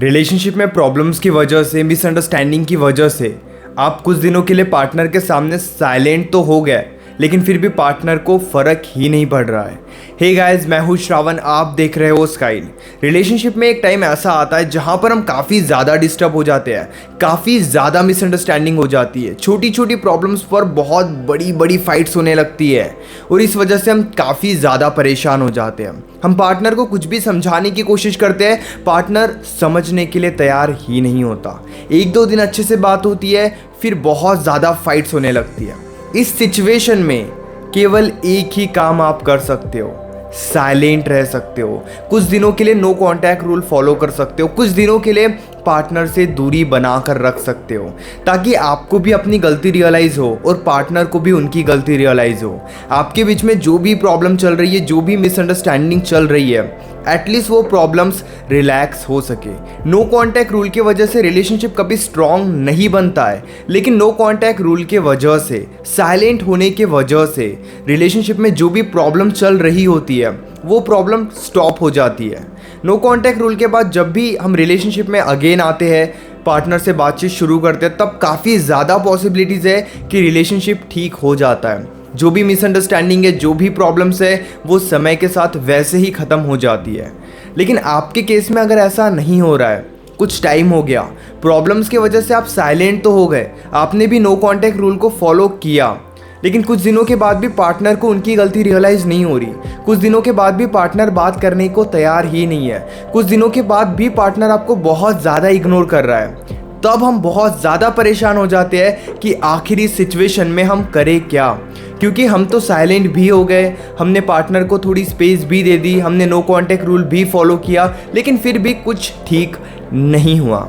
Relationship में problems की वजह से, मिसअंडरस्टैंडिंग की वजह से आप कुछ दिनों के लिए पार्टनर के सामने साइलेंट तो हो गए, लेकिन फिर भी पार्टनर को फ़र्क ही नहीं पड़ रहा है। हे गाइस, मैं हूँ श्रावण, आप देख रहे हो स्काइल। रिलेशनशिप में एक टाइम ऐसा आता है जहाँ पर हम काफ़ी ज़्यादा डिस्टर्ब हो जाते हैं, काफ़ी ज़्यादा मिसअंडरस्टैंडिंग हो जाती है, छोटी छोटी प्रॉब्लम्स पर बहुत बड़ी बड़ी फाइट्स होने लगती है और इस वजह से हम काफ़ी ज़्यादा परेशान हो जाते हैं। हम पार्टनर को कुछ भी समझाने की कोशिश करते हैं, पार्टनर समझने के लिए तैयार ही नहीं होता। एक दो दिन अच्छे से बात होती है, फिर बहुत ज़्यादा फाइट्स होने लगती है। इस सिचुएशन में केवल एक ही काम आप कर सकते हो, साइलेंट रह सकते हो। कुछ दिनों के लिए नो कांटेक्ट रूल फॉलो कर सकते हो, कुछ दिनों के लिए पार्टनर से दूरी बना कर रख सकते हो, ताकि आपको भी अपनी गलती रियलाइज़ हो और पार्टनर को भी उनकी गलती रियलाइज़ हो। आपके बीच में जो भी प्रॉब्लम चल रही है, जो भी मिसअंडरस्टैंडिंग चल रही है, एटलीस्ट वो प्रॉब्लम्स रिलैक्स हो सके। नो कांटेक्ट रूल की वजह से रिलेशनशिप कभी स्ट्रॉन्ग नहीं बनता है, लेकिन नो कांटेक्ट रूल के वजह से, साइलेंट होने के वजह से रिलेशनशिप में जो भी प्रॉब्लम चल रही होती है वो प्रॉब्लम स्टॉप हो जाती है। नो कांटेक्ट रूल के बाद जब भी हम रिलेशनशिप में अगेन आते हैं, पार्टनर से बातचीत शुरू करते हैं, तब काफ़ी ज़्यादा पॉसिबिलिटीज़ है कि रिलेशनशिप ठीक हो जाता है। जो भी मिसअंडरस्टैंडिंग है, जो भी प्रॉब्लम्स है, वो समय के साथ वैसे ही ख़त्म हो जाती है। लेकिन आपके केस में अगर ऐसा नहीं हो रहा है, कुछ टाइम हो गया, प्रॉब्लम्स की वजह से आप साइलेंट तो हो गए, आपने भी नो कांटेक्ट रूल को फॉलो किया, लेकिन कुछ दिनों के बाद भी पार्टनर को उनकी गलती रियलाइज़ नहीं हो रही, कुछ दिनों के बाद भी पार्टनर बात करने को तैयार ही नहीं है, कुछ दिनों के बाद भी पार्टनर आपको बहुत ज़्यादा इग्नोर कर रहा है, तब हम बहुत ज़्यादा परेशान हो जाते हैं कि आखिरी सिचुएशन में हम करें क्या। क्योंकि हम तो साइलेंट भी हो गए, हमने पार्टनर को थोड़ी स्पेस भी दे दी, हमने नो कांटेक्ट रूल भी फॉलो किया, लेकिन फिर भी कुछ ठीक नहीं हुआ।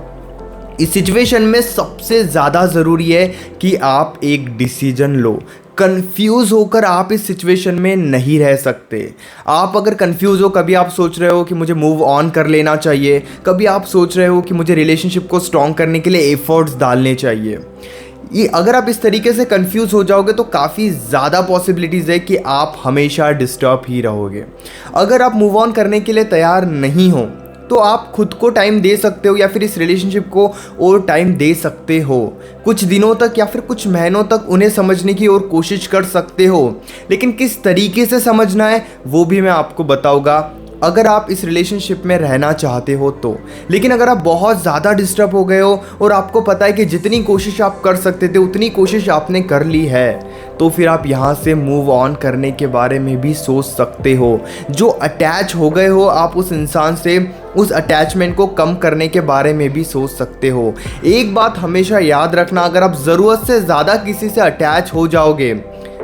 इस सिचुएशन में सबसे ज़्यादा ज़रूरी है कि आप एक डिसीजन लो। कंफ्यूज होकर आप इस सिचुएशन में नहीं रह सकते। आप अगर कंफ्यूज हो, कभी आप सोच रहे हो कि मुझे मूव ऑन कर लेना चाहिए, कभी आप सोच रहे हो कि मुझे रिलेशनशिप को स्ट्रॉन्ग करने के लिए एफर्ट्स डालने चाहिए। ये अगर आप इस तरीके से कंफ्यूज हो जाओगे तो काफ़ी ज़्यादा पॉसिबिलिटीज़ है कि आप हमेशा डिस्टर्ब ही रहोगे। अगर आप मूव ऑन करने के लिए तैयार नहीं हो तो आप खुद को टाइम दे सकते हो, या फिर इस रिलेशनशिप को और टाइम दे सकते हो। कुछ दिनों तक या फिर कुछ महीनों तक उन्हें समझने की और कोशिश कर सकते हो, लेकिन किस तरीके से समझना है वो भी मैं आपको बताऊंगा, अगर आप इस रिलेशनशिप में रहना चाहते हो तो। लेकिन अगर आप बहुत ज़्यादा डिस्टर्ब हो गए हो और आपको पता है कि जितनी कोशिश आप कर सकते थे उतनी कोशिश आपने कर ली है, तो फिर आप यहाँ से मूव ऑन करने के बारे में भी सोच सकते हो। जो अटैच हो गए हो आप उस इंसान से, उस अटैचमेंट को कम करने के बारे में भी सोच सकते हो। एक बात हमेशा याद रखना, अगर आप ज़रूरत से ज़्यादा किसी से अटैच हो जाओगे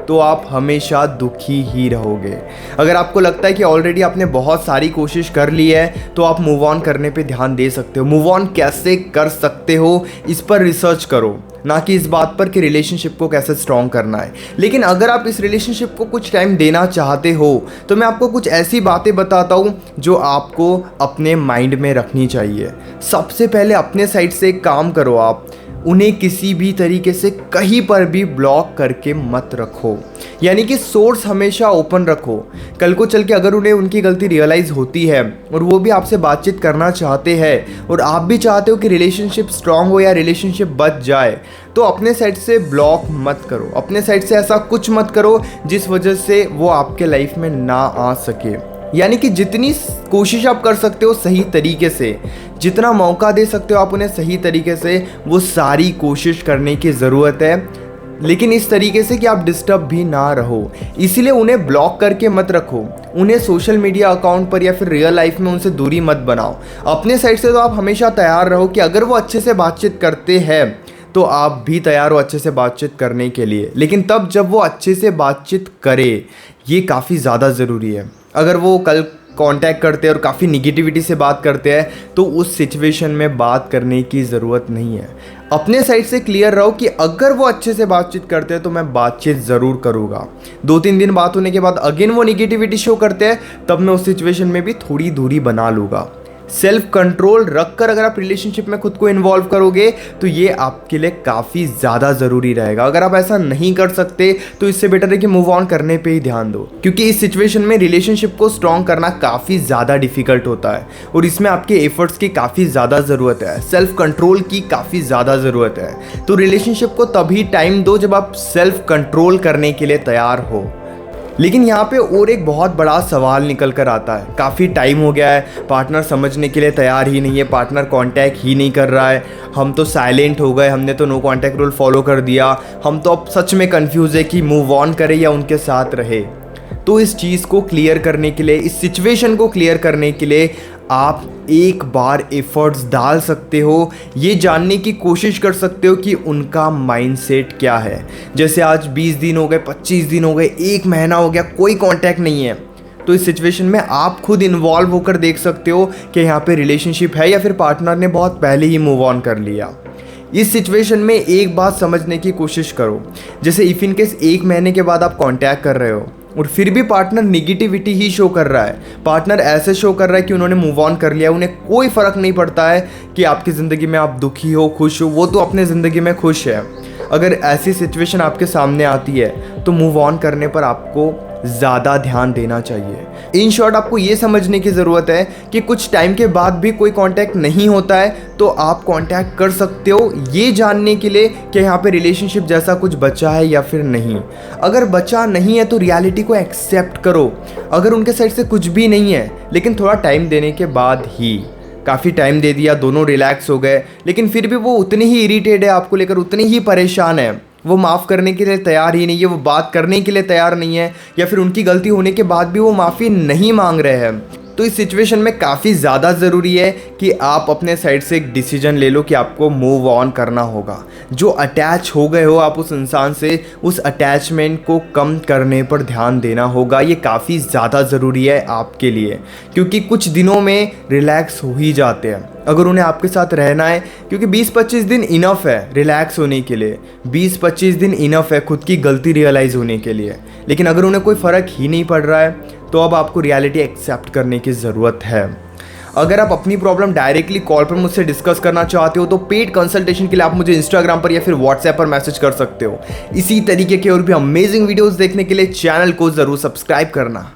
तो आप हमेशा दुखी ही रहोगे। अगर आपको लगता है कि ऑलरेडी आपने बहुत सारी कोशिश कर ली है, तो आप मूव ऑन करने पे ध्यान दे सकते हो। मूव ऑन कैसे कर सकते हो इस पर रिसर्च करो, ना कि इस बात पर कि रिलेशनशिप को कैसे स्ट्रॉन्ग करना है। लेकिन अगर आप इस रिलेशनशिप को कुछ टाइम देना चाहते हो तो मैं आपको कुछ ऐसी बातें बताता हूँ जो आपको अपने माइंड में रखनी चाहिए। सबसे पहले अपने साइड से एक काम करो, आप उन्हें किसी भी तरीके से कहीं पर भी ब्लॉक करके मत रखो, यानी कि सोर्स हमेशा ओपन रखो। कल को चल के अगर उन्हें उनकी गलती रियलाइज़ होती है और वो भी आपसे बातचीत करना चाहते हैं और आप भी चाहते हो कि रिलेशनशिप स्ट्रांग हो या रिलेशनशिप बच जाए, तो अपने साइड से ब्लॉक मत करो, अपने साइड से ऐसा कुछ मत करो जिस वजह से वो आपके लाइफ में ना आ सके। यानी कि जितनी कोशिश आप कर सकते हो सही तरीके से, जितना मौका दे सकते हो आप उन्हें सही तरीके से, वो सारी कोशिश करने की ज़रूरत है। लेकिन इस तरीके से कि आप डिस्टर्ब भी ना रहो। इसीलिए उन्हें ब्लॉक करके मत रखो, उन्हें सोशल मीडिया अकाउंट पर या फिर रियल लाइफ में उनसे दूरी मत बनाओ। अपने साइड से तो आप हमेशा तैयार रहो कि अगर वो अच्छे से बातचीत करते हैं तो आप भी तैयार हो अच्छे से बातचीत करने के लिए, लेकिन तब जब वो अच्छे से बातचीत करे, ये काफ़ी ज़्यादा ज़रूरी है। अगर वो कल कांटेक्ट करते हैं और काफ़ी निगेटिविटी से बात करते हैं तो उस सिचुएशन में बात करने की ज़रूरत नहीं है। अपने साइड से क्लियर रहो कि अगर वो अच्छे से बातचीत करते हैं तो मैं बातचीत ज़रूर करूँगा। 2-3 दिन बात होने के बाद अगेन वो निगेटिविटी शो करते हैं, तब मैं उस सिचुएशन में भी थोड़ी दूरी बना लूँगा। सेल्फ कंट्रोल रखकर अगर आप रिलेशनशिप में खुद को इन्वॉल्व करोगे तो ये आपके लिए काफ़ी ज़्यादा ज़रूरी रहेगा। अगर आप ऐसा नहीं कर सकते तो इससे बेटर है कि मूव ऑन करने पे ही ध्यान दो, क्योंकि इस सिचुएशन में रिलेशनशिप को स्ट्रॉन्ग करना काफ़ी ज़्यादा डिफिकल्ट होता है और इसमें आपके एफर्ट्स की काफ़ी ज़्यादा ज़रूरत है, सेल्फ कंट्रोल की काफ़ी ज़्यादा ज़रूरत है। तो रिलेशनशिप को तभी टाइम दो जब आप सेल्फ कंट्रोल करने के लिए तैयार हो। लेकिन यहाँ पे और एक बहुत बड़ा सवाल निकल कर आता है, काफ़ी टाइम हो गया है, पार्टनर समझने के लिए तैयार ही नहीं है, पार्टनर कांटेक्ट ही नहीं कर रहा है, हम तो साइलेंट हो गए, हमने तो नो कांटेक्ट रूल फॉलो कर दिया, हम तो अब सच में कंफ्यूज है कि मूव ऑन करें या उनके साथ रहे। तो इस चीज़ को क्लियर करने के लिए, इस सिचुएशन को क्लियर करने के लिए आप एक बार एफर्ट्स डाल सकते हो, ये जानने की कोशिश कर सकते हो कि उनका माइंडसेट क्या है। जैसे आज 20 दिन हो गए, 25 दिन हो गए, 1 महीना हो गया, कोई कांटेक्ट नहीं है, तो इस सिचुएशन में आप खुद इन्वॉल्व होकर देख सकते हो कि यहाँ पे रिलेशनशिप है या फिर पार्टनर ने बहुत पहले ही मूव ऑन कर लिया। इस सिचुएशन में एक बात समझने की कोशिश करो, जैसे इफ़ इन केस 1 महीने के बाद आप कांटेक्ट कर रहे हो और फिर भी पार्टनर निगेटिविटी ही शो कर रहा है, पार्टनर ऐसे शो कर रहा है कि उन्होंने मूव ऑन कर लिया, उन्हें कोई फ़र्क नहीं पड़ता है कि आपकी ज़िंदगी में आप दुखी हो खुश हो, वो तो अपने ज़िंदगी में खुश है। अगर ऐसी सिचुएशन आपके सामने आती है तो मूव ऑन करने पर आपको ज़्यादा ध्यान देना चाहिए। इन शॉर्ट आपको ये समझने की ज़रूरत है कि कुछ टाइम के बाद भी कोई कांटेक्ट नहीं होता है तो आप कांटेक्ट कर सकते हो, ये जानने के लिए कि यहाँ पे रिलेशनशिप जैसा कुछ बचा है या फिर नहीं। अगर बचा नहीं है तो रियलिटी को एक्सेप्ट करो। अगर उनके साइड से कुछ भी नहीं है, लेकिन थोड़ा टाइम देने के बाद ही, काफ़ी टाइम दे दिया, दोनों रिलैक्स हो गए, लेकिन फिर भी वो उतनी ही इरिटेट है आपको लेकर, उतनी ही परेशान है, वो माफ़ करने के लिए तैयार ही नहीं है, वो बात करने के लिए तैयार नहीं है, या फिर उनकी गलती होने के बाद भी वो माफ़ी नहीं मांग रहे हैं, तो इस सिचुएशन में काफ़ी ज़्यादा ज़रूरी है कि आप अपने साइड से एक डिसीजन ले लो कि आपको मूव ऑन करना होगा। जो अटैच हो गए हो आप उस इंसान से, उस अटैचमेंट को कम करने पर ध्यान देना होगा। ये काफ़ी ज़्यादा ज़रूरी है आपके लिए, क्योंकि कुछ दिनों में रिलैक्स हो ही जाते हैं अगर उन्हें आपके साथ रहना है, क्योंकि 20-25 दिन इनफ है रिलैक्स होने के लिए, 20-25 दिन इनफ है खुद की गलती रियलाइज़ होने के लिए। लेकिन अगर उन्हें कोई फ़र्क ही नहीं पड़ रहा है तो अब आपको रियलिटी एक्सेप्ट करने की ज़रूरत है। अगर आप अपनी प्रॉब्लम डायरेक्टली कॉल पर मुझसे डिस्कस करना चाहते हो तो पेड कंसल्टेशन के लिए आप मुझे इंस्टाग्राम पर या फिर व्हाट्सएप पर मैसेज कर सकते हो। इसी तरीके के और भी अमेजिंग वीडियोस देखने के लिए चैनल को ज़रूर सब्सक्राइब करना।